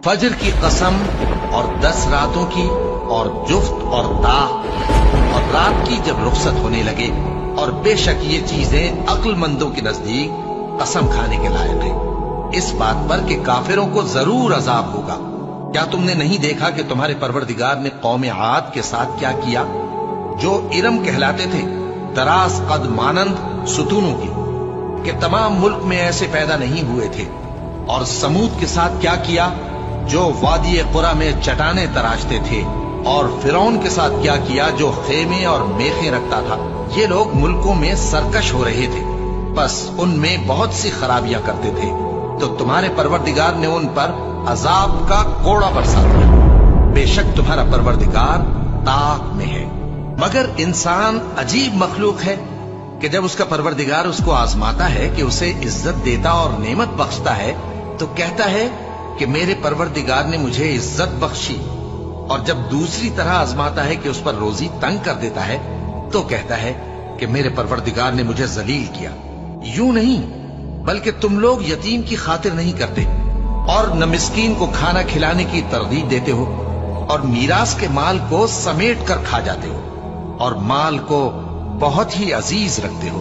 फजर की कसम और 10 रातों की और जुफ्त और ताह और रात की जब रुखसत होने लगे, और बेशक ये चीजें अक्लमंदों के नजदीक कसम खाने के लायक है, इस बात पर कि काफिरों को जरूर अजाब होगा। क्या तुमने नहीं देखा कि तुम्हारे परवरदिगार ने कौम आद के साथ क्या किया, जो इरम कहलाते थे, दराज कद मानंद सुतूनों की, कि तमाम मुल्क में ऐसे पैदा नहीं हुए थे। और समूद के साथ क्या किया, जो वादी कुरा में चट्टाने तराशते थे। और फिरौन के साथ क्या किया, जो खेमे और मेखे रखता था। ये लोग मुल्कों में सरकश हो रहे थे, बस उनमें बहुत सी खराबियां करते थे, तो तुम्हारे परवरदिगार ने उन पर अजाब का कोड़ा बरसा दिया। बेशक तुम्हारा परवरदिगार ताक में है। मगर इंसान अजीब मखलूक है कि जब उसका परवरदिगार उसको आजमाता है कि उसे इज्जत देता और नेमत बख्शता है, तो कहता है कि मेरे परवरदिगार ने मुझे इज्जत बख्शी, और जब दूसरी तरह आजमाता है कि उस पर रोजी तंग कर देता है, तो कहता है कि मेरे परवरदिगार ने मुझे जलील किया। यूं नहीं, बल्कि तुम लोग यतीम की खातिर नहीं करते, और न मिस्कीन को खाना खिलाने की तरगीब देते हो, और मीरास के माल को समेट कर खा जाते हो, और माल को बहुत ही अजीज रखते हो।